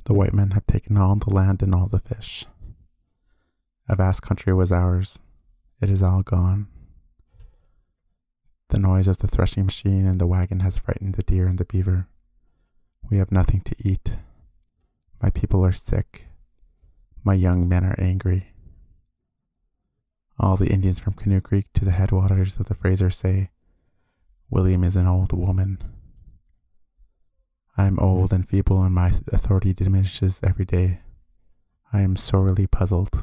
The white men have taken all the land and all the fish. A vast country was ours. It is all gone. The noise of the threshing machine and the wagon has frightened the deer and the beaver. We have nothing to eat. My people are sick. My young men are angry. All the Indians from Canoe Creek to the headwaters of the Fraser say, William is an old woman. I am old and feeble, and my authority diminishes every day. I am sorely puzzled.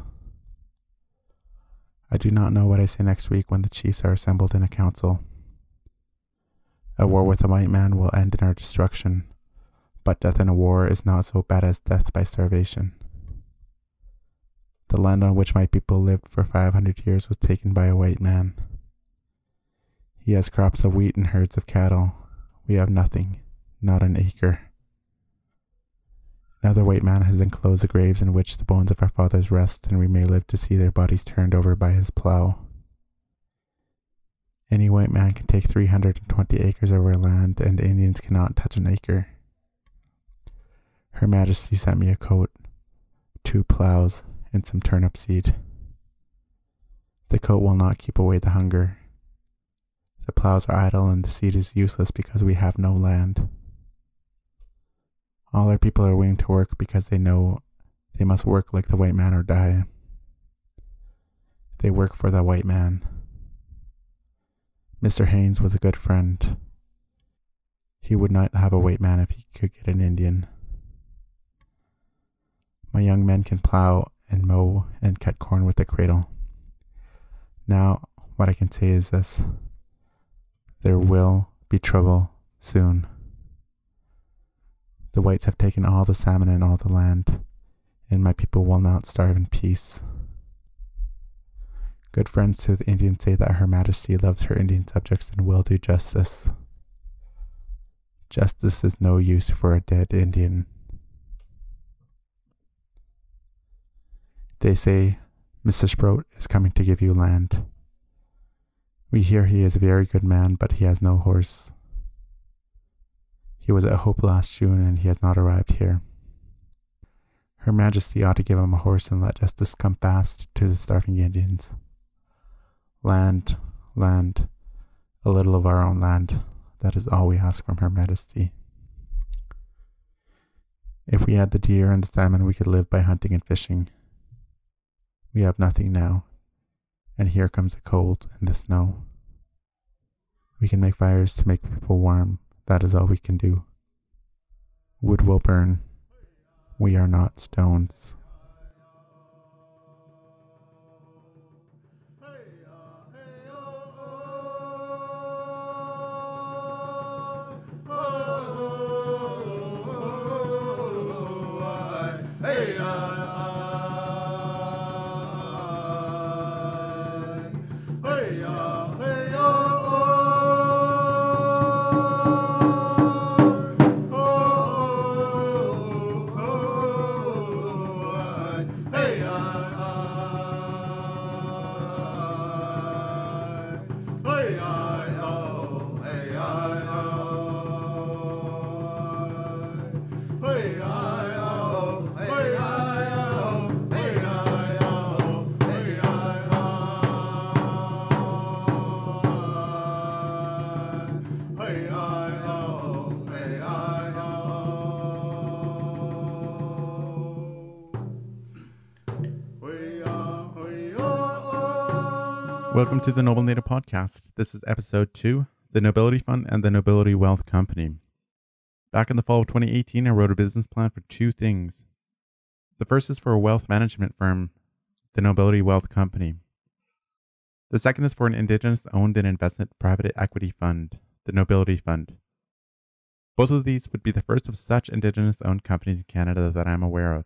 I do not know what I say next week when the chiefs are assembled in a council. A war with a white man will end in our destruction, but death in a war is not so bad as death by starvation. The land on which my people lived for 500 years was taken by a white man. He has crops of wheat and herds of cattle. We have nothing, not an acre. Another white man has enclosed the graves in which the bones of our fathers rest, and we may live to see their bodies turned over by his plow. Any white man can take 320 acres of our land, and the Indians cannot touch an acre. Her Majesty sent me a coat, 2 plows, and some turnip seed. The coat will not keep away the hunger. The plows are idle and the seed is useless because we have no land. All our people are willing to work because they know they must work like the white man or die. They work for the white man. Mr. Haynes was a good friend. He would not have a white man if he could get an Indian. My young men can plow and mow and cut corn with a cradle. Now, what I can say is this. There will be trouble soon. The whites have taken all the salmon and all the land, and my people will not starve in peace. Good friends to the Indians say that Her Majesty loves her Indian subjects and will do justice. Justice is no use for a dead Indian. They say Mr. Sprout is coming to give you land. We hear he is a very good man, but he has no horse. He was at Hope last June and he has not arrived here. Her Majesty ought to give him a horse and let justice come fast to the starving Indians. Land, land, a little of our own land. That is all we ask from Her Majesty. If we had the deer and the salmon, we could live by hunting and fishing. We have nothing now, and here comes the cold and the snow. We can make fires to make people warm. That is all we can do. Wood will burn. We are not stones. Welcome to the Noble Native Podcast. This is episode 2, the Nobility Fund and the Nobility Wealth Company. Back in the fall of 2018, I wrote a business plan for 2 things. The first is for a wealth management firm, the Nobility Wealth Company. The second is for an Indigenous owned and invested private equity fund, the Nobility Fund. Both of these would be the first of such Indigenous owned companies in Canada that I am aware of.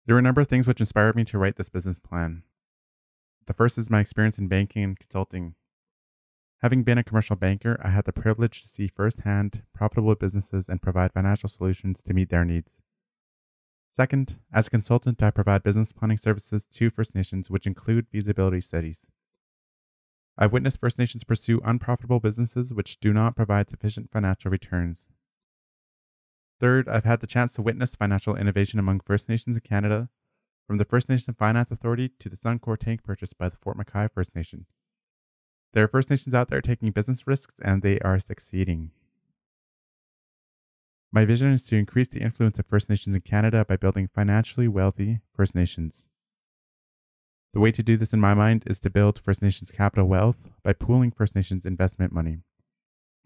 There were a number of things which inspired me to write this business plan. The first is my experience in banking and consulting. Having been a commercial banker, I had the privilege to see firsthand profitable businesses and provide financial solutions to meet their needs. Second, as a consultant, I provide business planning services to First Nations, which include feasibility studies. I've witnessed First Nations pursue unprofitable businesses which do not provide sufficient financial returns. Third, I've had the chance to witness financial innovation among First Nations in Canada, from the First Nation Finance Authority to the Suncor tank purchased by the Fort McKay First Nation. There are First Nations out there taking business risks, and they are succeeding. My vision is to increase the influence of First Nations in Canada by building financially wealthy First Nations. The way to do this, in my mind, is to build First Nations capital wealth by pooling First Nations investment money,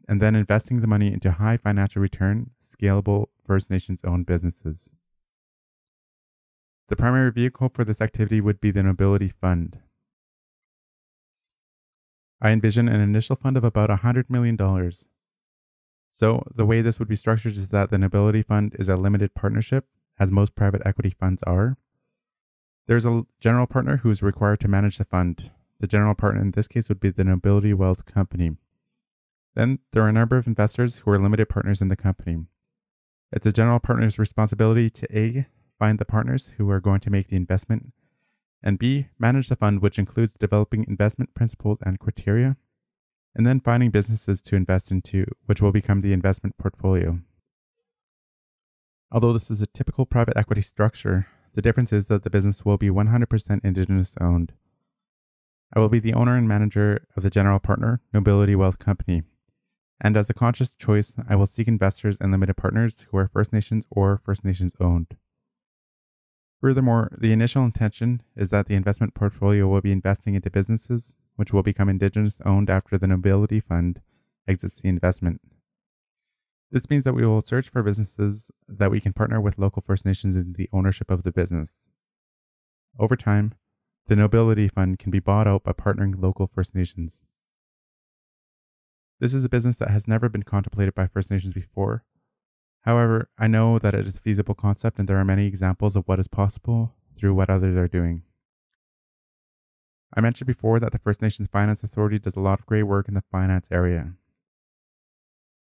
and then investing the money into high financial return, scalable First Nations owned businesses. The primary vehicle for this activity would be the Nobility Fund. I envision an initial fund of about $100 million. So the way this would be structured is that the Nobility Fund is a limited partnership, as most private equity funds are. There's a general partner who is required to manage the fund. The general partner in this case would be the Nobility Wealth Company. Then there are a number of investors who are limited partners in the company. It's a general partner's responsibility to A, find the partners who are going to make the investment, and B, manage the fund, which includes developing investment principles and criteria, and then finding businesses to invest into, which will become the investment portfolio. Although this is a typical private equity structure, the difference is that the business will be 100% Indigenous owned. I will be the owner and manager of the general partner, Nobility Wealth Company, and as a conscious choice, I will seek investors and limited partners who are First Nations or First Nations owned. Furthermore, the initial intention is that the investment portfolio will be investing into businesses which will become Indigenous owned after the Nobility Fund exits the investment. This means that we will search for businesses that we can partner with local First Nations in the ownership of the business. Over time, the Nobility Fund can be bought out by partnering local First Nations. This is a business that has never been contemplated by First Nations before. However, I know that it is a feasible concept, and there are many examples of what is possible through what others are doing. I mentioned before that the First Nations Finance Authority does a lot of great work in the finance area.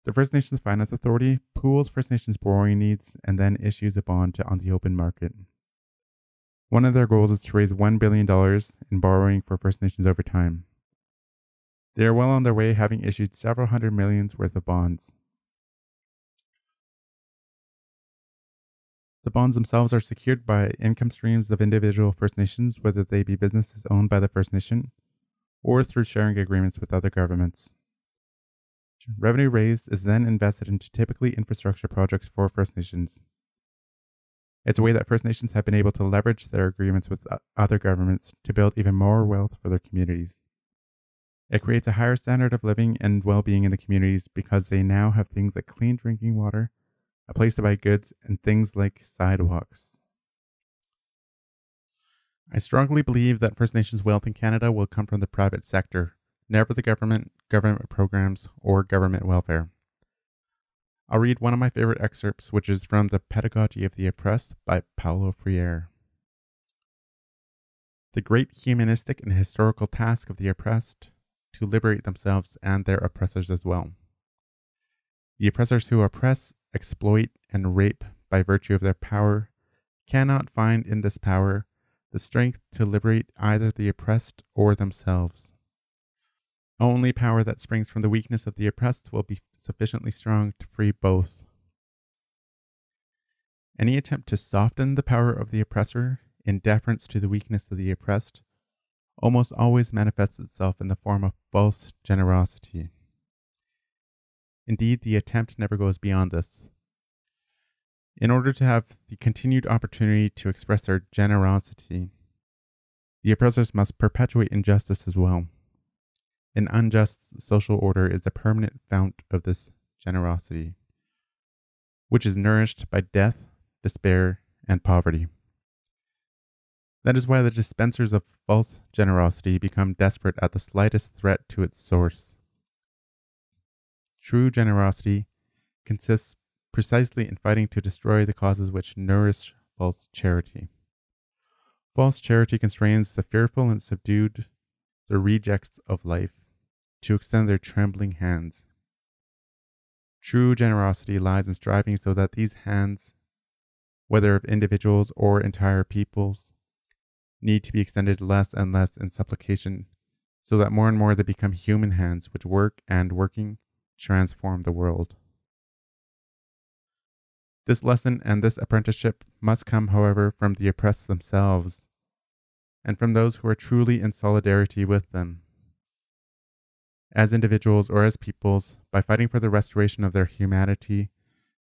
The First Nations Finance Authority pools First Nations borrowing needs and then issues a bond on the open market. One of their goals is to raise $1 billion in borrowing for First Nations over time. They are well on their way, having issued several hundred millions worth of bonds. The bonds themselves are secured by income streams of individual First Nations, whether they be businesses owned by the First Nation or through sharing agreements with other governments. Revenue raised is then invested into typically infrastructure projects for First Nations. It's a way that First Nations have been able to leverage their agreements with other governments to build even more wealth for their communities. It creates a higher standard of living and well-being in the communities because they now have things like clean drinking water, a place to buy goods, and things like sidewalks. I strongly believe that First Nations wealth in Canada will come from the private sector, never the government programs, or government welfare. I'll read one of my favorite excerpts, which is from The Pedagogy of the Oppressed by Paulo Freire. The great humanistic and historical task of the oppressed to liberate themselves and their oppressors as well. The oppressors who oppress, exploit, and rape by virtue of their power cannot find in this power the strength to liberate either the oppressed or themselves. Only power that springs from the weakness of the oppressed will be sufficiently strong to free both. Any attempt to soften the power of the oppressor in deference to the weakness of the oppressed almost always manifests itself in the form of false generosity. Indeed, the attempt never goes beyond this. In order to have the continued opportunity to express their generosity, the oppressors must perpetuate injustice as well. An unjust social order is a permanent fount of this generosity, which is nourished by death, despair, and poverty. That is why the dispensers of false generosity become desperate at the slightest threat to its source. True generosity consists precisely in fighting to destroy the causes which nourish false charity. False charity constrains the fearful and subdued, the rejects of life, to extend their trembling hands. True generosity lies in striving so that these hands, whether of individuals or entire peoples, need to be extended less and less in supplication, so that more and more they become human hands which work and, working, transform the world. This lesson and this apprenticeship must come, however, from the oppressed themselves and from those who are truly in solidarity with them. As individuals or as peoples, by fighting for the restoration of their humanity,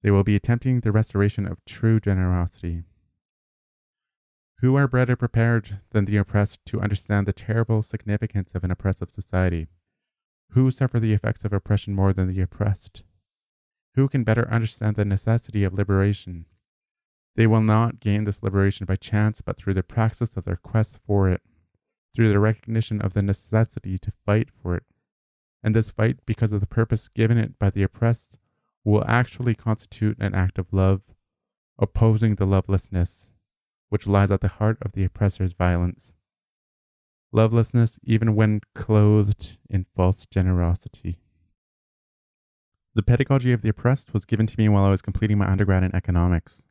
they will be attempting the restoration of true generosity. Who are better prepared than the oppressed to understand the terrible significance of an oppressive society? Who suffer the effects of oppression more than the oppressed? Who can better understand the necessity of liberation? They will not gain this liberation by chance, but through the praxis of their quest for it, through the recognition of the necessity to fight for it. And this fight, because of the purpose given it by the oppressed, will actually constitute an act of love, opposing the lovelessness which lies at the heart of the oppressor's violence. Lovelessness even when clothed in false generosity. The pedagogy of the oppressed was given to me while I was completing my undergrad in economics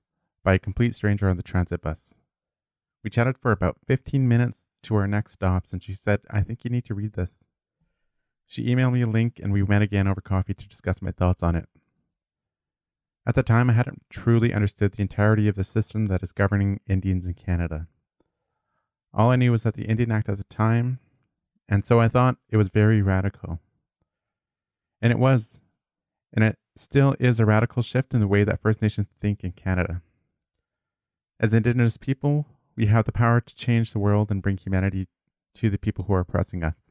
by a complete stranger on the transit bus. We chatted for about 15 minutes to our next stops, and she said, "I think you need to read this." She emailed me a link, and we met again over coffee to discuss my thoughts on it. At the time, I hadn't truly understood the entirety of the system that is governing Indians in Canada. All I knew was that the Indian Act at the time, and so I thought it was very radical. And it was, and it still is a radical shift in the way that First Nations think in Canada. As Indigenous people, we have the power to change the world and bring humanity to the people who are oppressing us.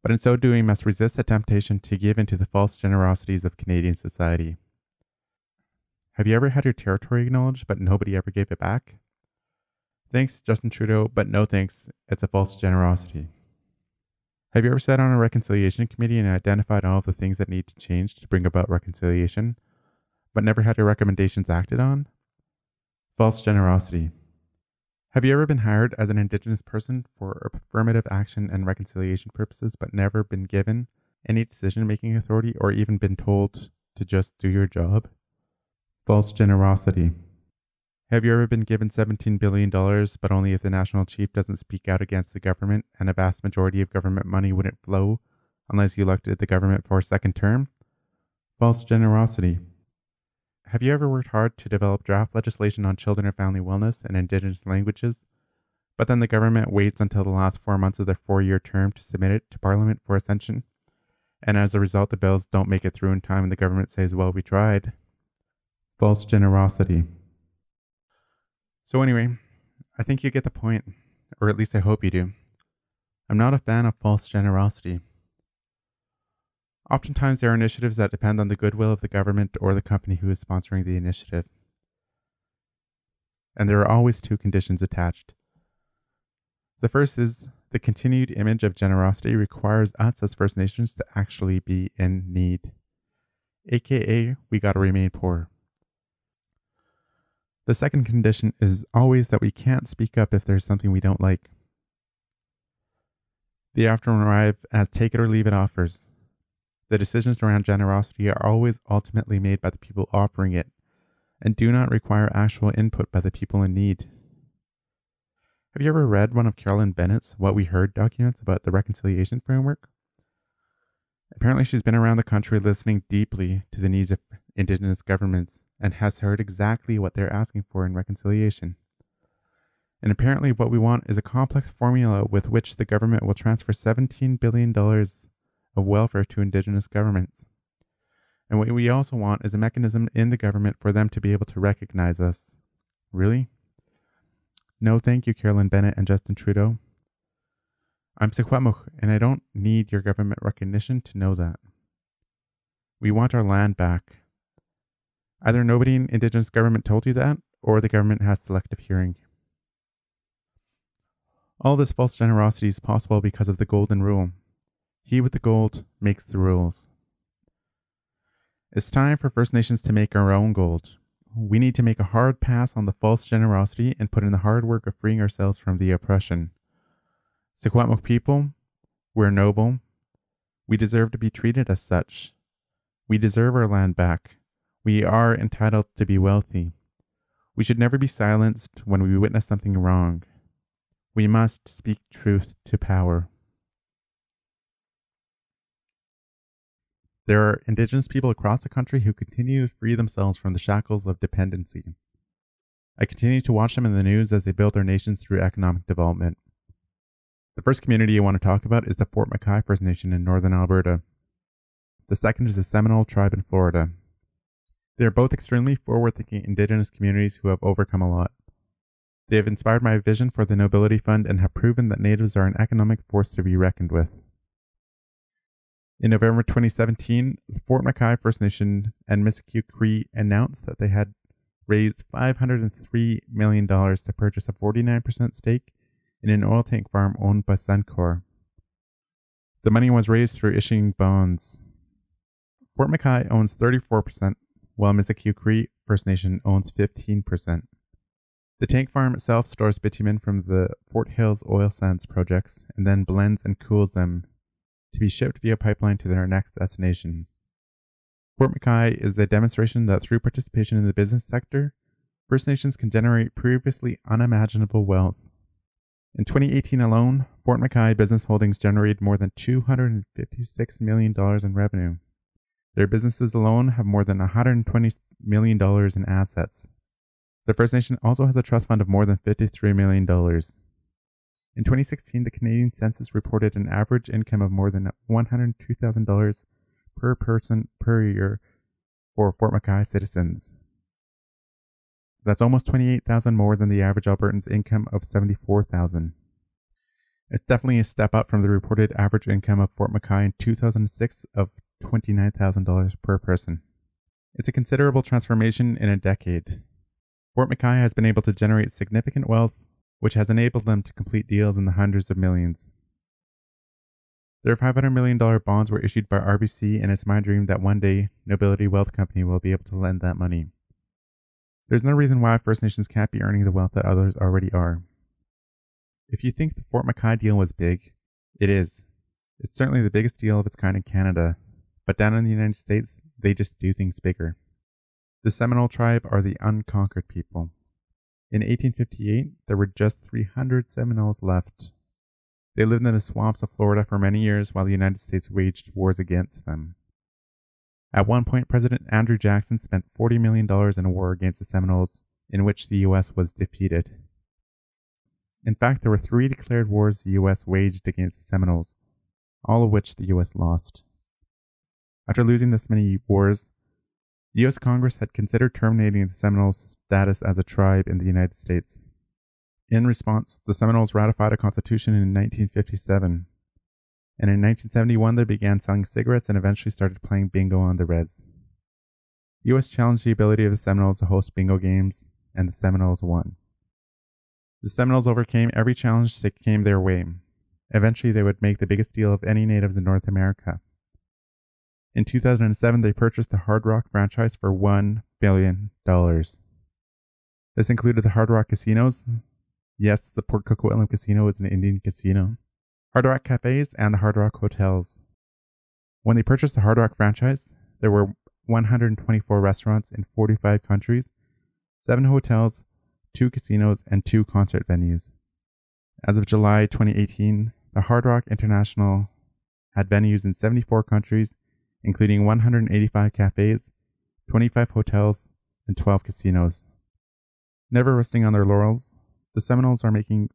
But in so doing, must resist the temptation to give in to the false generosities of Canadian society. Have you ever had your territory acknowledged, but nobody ever gave it back? Thanks, Justin Trudeau, but no thanks. It's a false generosity. Have you ever sat on a reconciliation committee and identified all of the things that need to change to bring about reconciliation, but never had your recommendations acted on? False generosity. Have you ever been hired as an Indigenous person for affirmative action and reconciliation purposes, but never been given any decision-making authority or even been told to just do your job? False generosity. Have you ever been given $17 billion, but only if the national chief doesn't speak out against the government, and a vast majority of government money wouldn't flow unless you elected the government for a second term? False generosity. Have you ever worked hard to develop draft legislation on children and family wellness and Indigenous languages, but then the government waits until the last 4 months of their 4-year term to submit it to Parliament for ascension, and as a result the bills don't make it through in time and the government says, "Well, we tried"? False generosity. So anyway, I think you get the point, or at least I hope you do. I'm not a fan of false generosity. Oftentimes there are initiatives that depend on the goodwill of the government or the company who is sponsoring the initiative. And there are always two conditions attached. The first is the continued image of generosity requires us as First Nations to actually be in need. AKA, we gotta remain poor. The second condition is always that we can't speak up if there's something we don't like. They often arrive as take it or leave it offers. The decisions around generosity are always ultimately made by the people offering it and do not require actual input by the people in need. Have you ever read one of Carolyn Bennett's What We Heard documents about the reconciliation framework? Apparently she's been around the country listening deeply to the needs of Indigenous governments and has heard exactly what they're asking for in reconciliation. And apparently what we want is a complex formula with which the government will transfer $17 billion of welfare to Indigenous governments. And what we also want is a mechanism in the government for them to be able to recognize us. Really? No thank you, Carolyn Bennett and Justin Trudeau. I'm Secwepemc, and I don't need your government recognition to know that. We want our land back. Either nobody in Indigenous government told you that, or the government has selective hearing. All this false generosity is possible because of the golden rule. He with the gold makes the rules. It's time for First Nations to make our own gold. We need to make a hard pass on the false generosity and put in the hard work of freeing ourselves from the oppression. Secwepemc people, we're noble. We deserve to be treated as such. We deserve our land back. We are entitled to be wealthy. We should never be silenced when we witness something wrong. We must speak truth to power. There are Indigenous people across the country who continue to free themselves from the shackles of dependency. I continue to watch them in the news as they build their nations through economic development. The first community I want to talk about is the Fort McKay First Nation in northern Alberta. The second is the Seminole tribe in Florida. They are both extremely forward-thinking Indigenous communities who have overcome a lot. They have inspired my vision for the Nobility Fund and have proven that natives are an economic force to be reckoned with. In November 2017, the Fort McKay First Nation and Miscue Cree announced that they had raised $503 million to purchase a 49% stake in an oil tank farm owned by Suncor. The money was raised through issuing bonds. Fort McKay owns 34%, while Miscue Cree First Nation owns 15%. The tank farm itself stores bitumen from the Fort Hills oil sands projects and then blends and cools them to be shipped via pipeline to their next destination. Fort McKay is a demonstration that through participation in the business sector, First Nations can generate previously unimaginable wealth. In 2018 alone, Fort McKay Business Holdings generated more than $256 million in revenue. Their businesses alone have more than $120 million in assets. The First Nation also has a trust fund of more than $53 million. In 2016, the Canadian Census reported an average income of more than $102,000 per person per year for Fort McKay citizens. That's almost $28,000 more than the average Albertan's income of $74,000. It's definitely a step up from the reported average income of Fort McKay in 2006 of $29,000 per person. It's a considerable transformation in a decade. Fort McKay has been able to generate significant wealth, which has enabled them to complete deals in the hundreds of millions. Their $500 million bonds were issued by RBC, and it's my dream that one day Nobility Wealth Company will be able to lend that money. There's no reason why First Nations can't be earning the wealth that others already are. If you think the Fort McKay deal was big, it is. It's certainly the biggest deal of its kind in Canada, but down in the United States, they just do things bigger. The Seminole tribe are the unconquered people. In 1858, there were just 300 Seminoles left. They lived in the swamps of Florida for many years while the United States waged wars against them. At one point, President Andrew Jackson spent $40 million in a war against the Seminoles, in which the U.S. was defeated. In fact, there were 3 declared wars the U.S. waged against the Seminoles, all of which the U.S. lost. After losing this many wars, the U.S. Congress had considered terminating the Seminoles' status as a tribe in the United States. In response, the Seminoles ratified a constitution in 1957, and in 1971 they began selling cigarettes and eventually started playing bingo on the res. The U.S. challenged the ability of the Seminoles to host bingo games, and the Seminoles won. The Seminoles overcame every challenge that came their way. Eventually, they would make the biggest deal of any natives in North America. In 2007, they purchased the Hard Rock franchise for $1 billion. This included the Hard Rock casinos. Yes, the Port Coquitlam Casino is an Indian casino. Hard Rock cafes and the Hard Rock hotels. When they purchased the Hard Rock franchise, there were 124 restaurants in 45 countries, 7 hotels, 2 casinos, and 2 concert venues. As of July 2018, the Hard Rock International had venues in 74 countries, including 185 cafes, 25 hotels, and 12 casinos. Never resting on their laurels, the Seminoles are making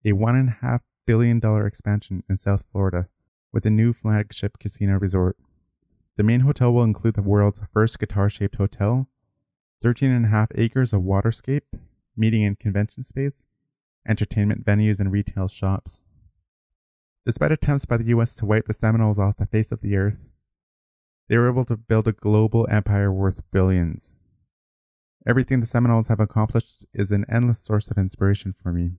a $1.5 billion expansion in South Florida with a new flagship casino resort. The main hotel will include the world's first guitar-shaped hotel, 13.5 acres of waterscape, meeting and convention space, entertainment venues, and retail shops. Despite attempts by the U.S. to wipe the Seminoles off the face of the earth, they were able to build a global empire worth billions. Everything the Seminoles have accomplished is an endless source of inspiration for me.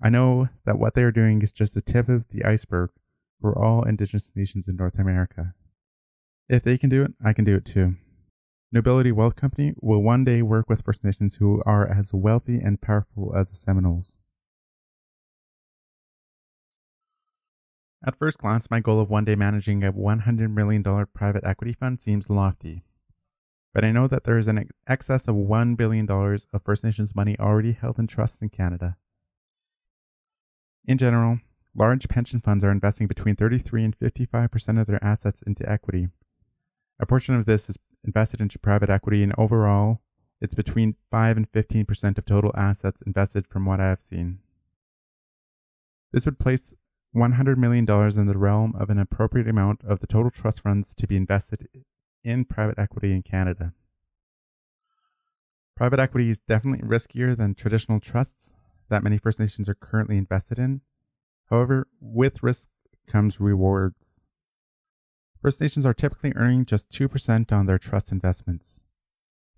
I know that what they are doing is just the tip of the iceberg for all Indigenous nations in North America. If they can do it, I can do it too. Nobility Wealth Company will one day work with First Nations who are as wealthy and powerful as the Seminoles. At first glance, my goal of one day managing a $100 million private equity fund seems lofty. But I know that there is an excess of $1 billion of First Nations money already held in trusts in Canada. In general, large pension funds are investing between 33 and 55% of their assets into equity. A portion of this is invested into private equity, and overall, it's between 5 and 15% of total assets invested from what I have seen. This would place $100 million in the realm of an appropriate amount of the total trust funds to be invested in private equity in Canada. Private equity is definitely riskier than traditional trusts that many First Nations are currently invested in. However, with risk comes rewards. First Nations are typically earning just 2% on their trust investments.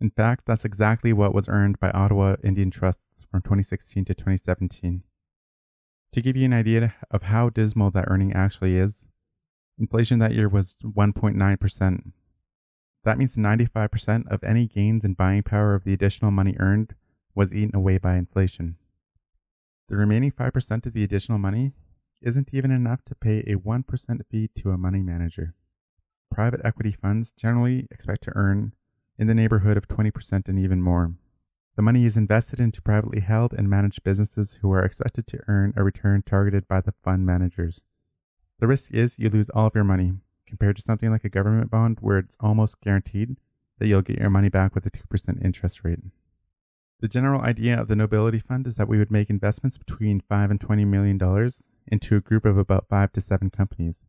In fact, that's exactly what was earned by Ottawa Indian Trusts from 2016 to 2017. To give you an idea of how dismal that earning actually is, inflation that year was 1.9%. That means 95% of any gains in buying power of the additional money earned was eaten away by inflation. The remaining 5% of the additional money isn't even enough to pay a 1% fee to a money manager. Private equity funds generally expect to earn in the neighborhood of 20% and even more. The money is invested into privately held and managed businesses who are expected to earn a return targeted by the fund managers. The risk is you lose all of your money, compared to something like a government bond where it's almost guaranteed that you'll get your money back with a 2% interest rate. The general idea of the Nobility Fund is that we would make investments between $5 and $20 million into a group of about 5 to 7 companies.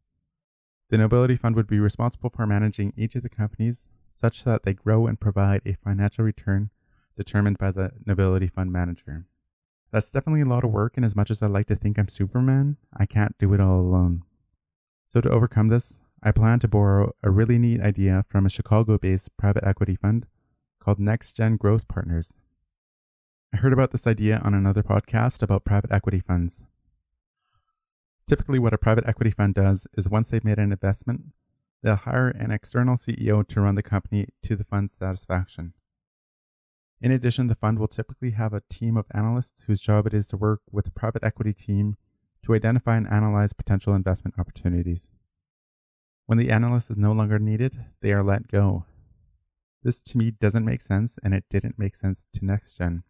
The Nobility Fund would be responsible for managing each of the companies such that they grow and provide a financial return determined by the Nobility Fund manager. That's definitely a lot of work, and as much as I like to think I'm Superman, I can't do it all alone. So to overcome this, I plan to borrow a really neat idea from a Chicago-based private equity fund called Next Gen Growth Partners. I heard about this idea on another podcast about private equity funds. Typically, what a private equity fund does is once they've made an investment, they'll hire an external CEO to run the company to the fund's satisfaction. In addition, the fund will typically have a team of analysts whose job it is to work with the private equity team to identify and analyze potential investment opportunities. When the analyst is no longer needed, they are let go. This to me doesn't make sense, and it didn't make sense to NextGen.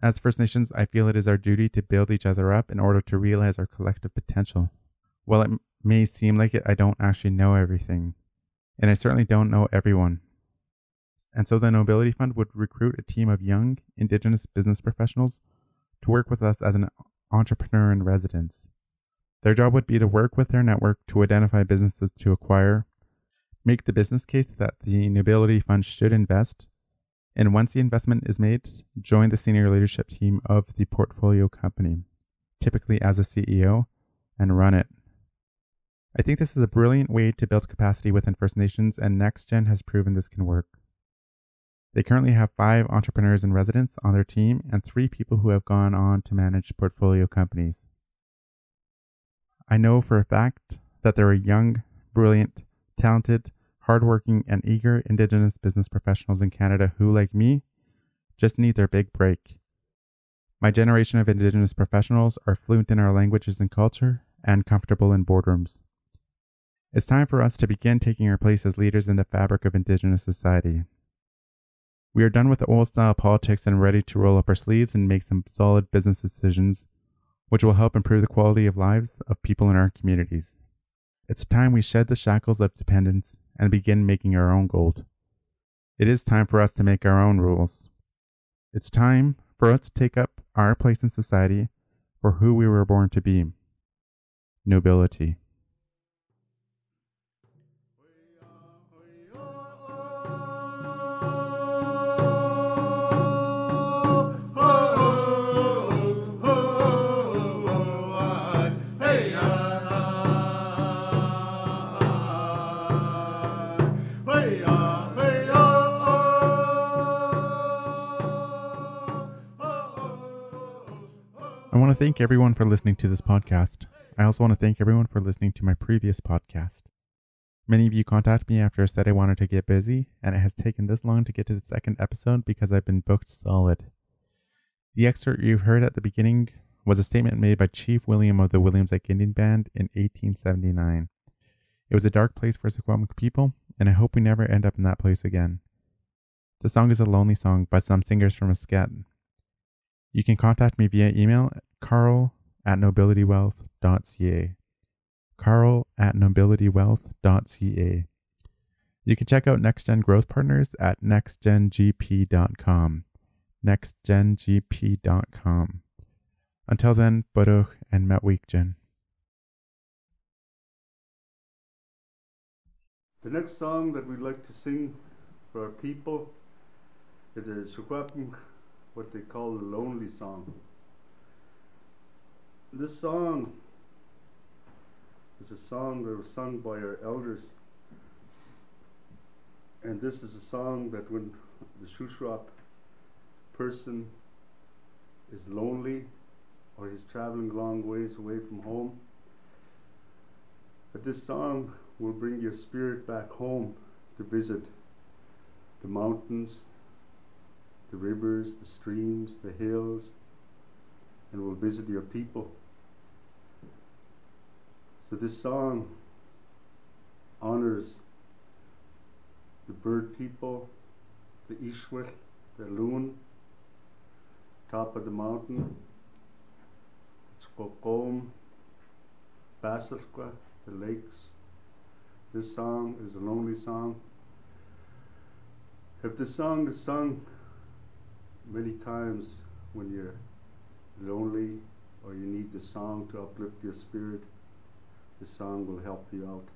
As First Nations, I feel it is our duty to build each other up in order to realize our collective potential. While it may seem like it, I don't actually know everything, and I certainly don't know everyone. And so the Nobility Fund would recruit a team of young Indigenous business professionals to work with us as an entrepreneur in residence. Their job would be to work with their network to identify businesses to acquire, make the business case that the Nobility Fund should invest, and once the investment is made, join the senior leadership team of the portfolio company, typically as a CEO, and run it. I think this is a brilliant way to build capacity within First Nations, and NextGen has proven this can work. They currently have 5 entrepreneurs in residence on their team and 3 people who have gone on to manage portfolio companies. I know for a fact that there are young, brilliant, talented, hardworking, and eager Indigenous business professionals in Canada who, like me, just need their big break. My generation of Indigenous professionals are fluent in our languages and culture and comfortable in boardrooms. It's time for us to begin taking our place as leaders in the fabric of Indigenous society. We are done with the old-style politics and ready to roll up our sleeves and make some solid business decisions, which will help improve the quality of lives of people in our communities. It's time we shed the shackles of dependence and begin making our own gold. It is time for us to make our own rules. It's time for us to take up our place in society for who we were born to be. Nobility. I want to thank everyone for listening to this podcast. I also want to thank everyone for listening to my previous podcast. Many of you contacted me after I said I wanted to get busy, and it has taken this long to get to the second episode because I've been booked solid. The excerpt you heard at the beginning was a statement made by Chief William of the Williams Lake Indian Band in 1879. It was a dark place for Secwepemc people, and I hope we never end up in that place again. The song is a lonely song by some singers from Muscat. You can contact me via email at carl carl@nobilitywealth.ca. carl@nobilitywealth.ca. You can check out NextGen Growth Partners at nextgengp.com. nextgengp.com. Until then, Baruch and Metweekjen. The next song that we'd like to sing for our people is what they call the Lonely Song. This song is a song that was sung by our elders, and this is a song that when the Shushrop person is lonely or he's traveling long ways away from home, that this song will bring your spirit back home to visit the mountains, the rivers, the streams, the hills, and will visit your people. So this song honors the bird people, the Ishwik, the Loon, top of the mountain, Skokom, Basilqa, the lakes. This song is a lonely song. If this song is sung many times when you're lonely or you need the song to uplift your spirit, this song will help you out.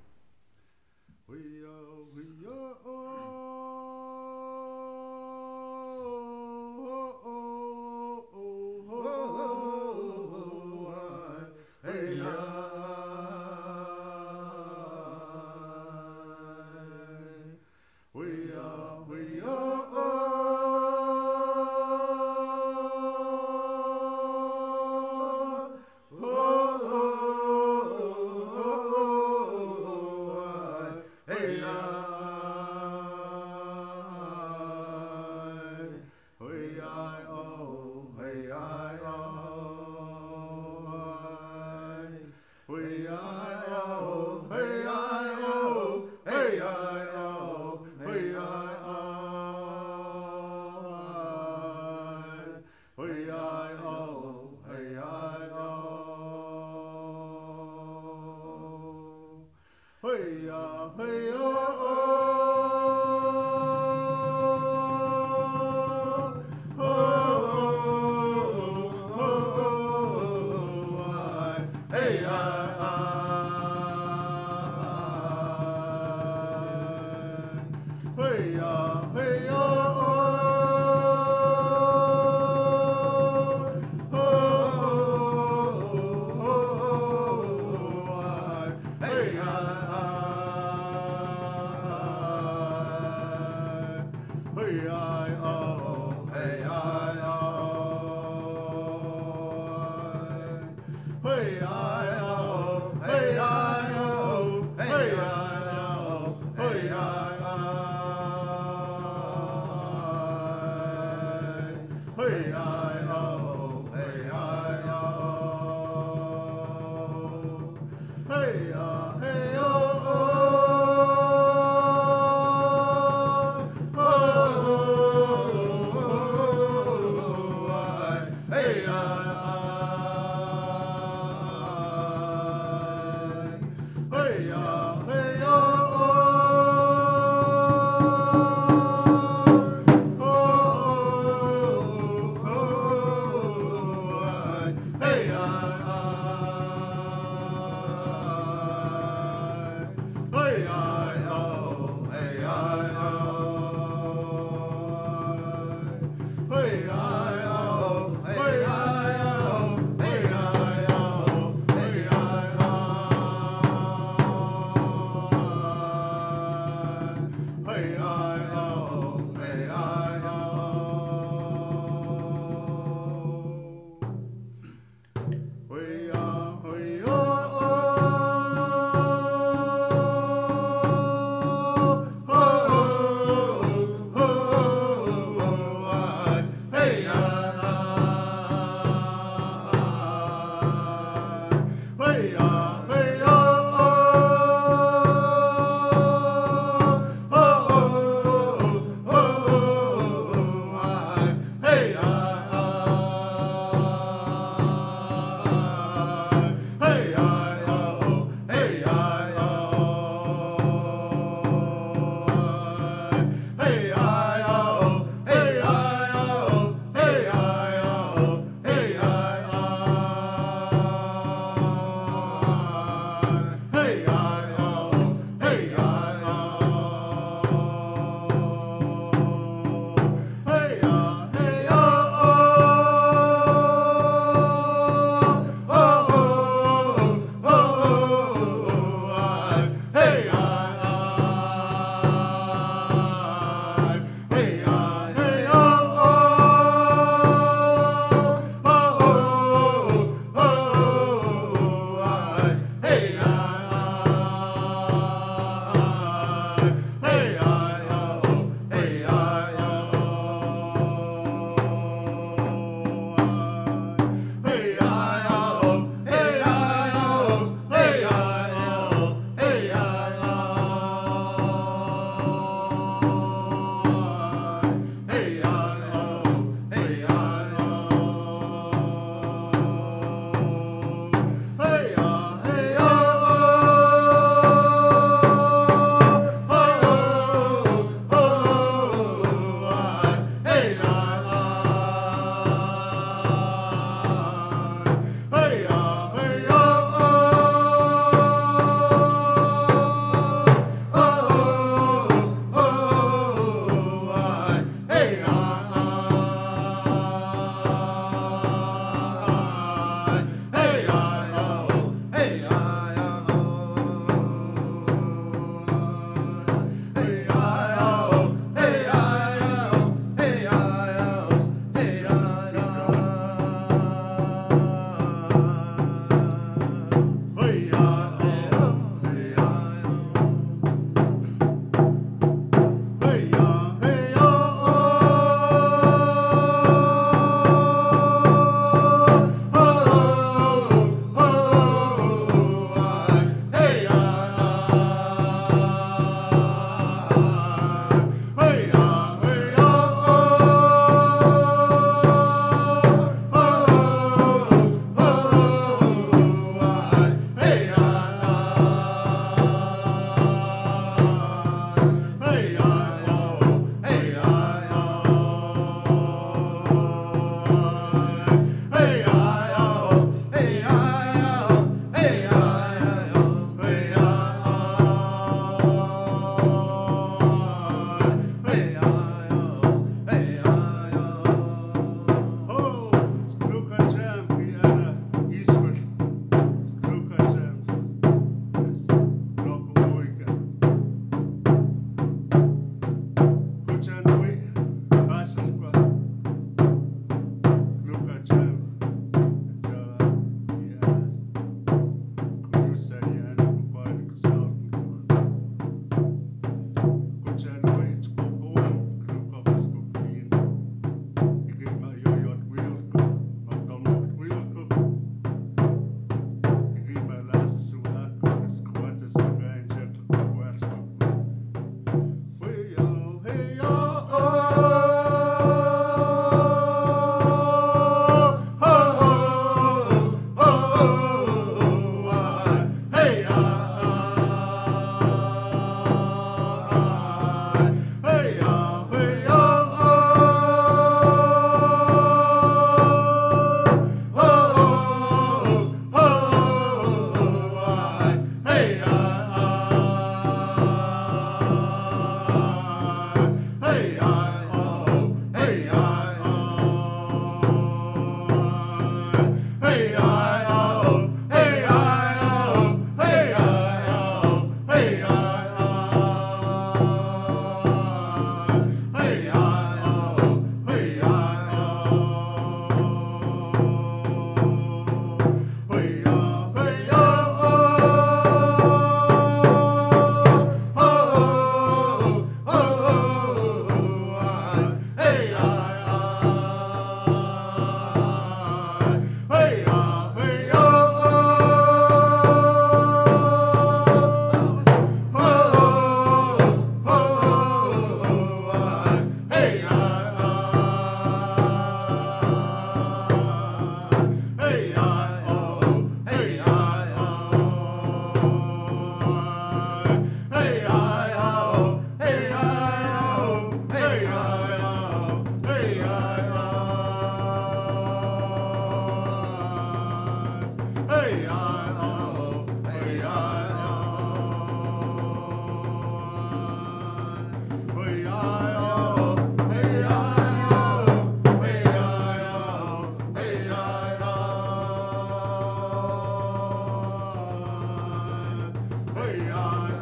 way on.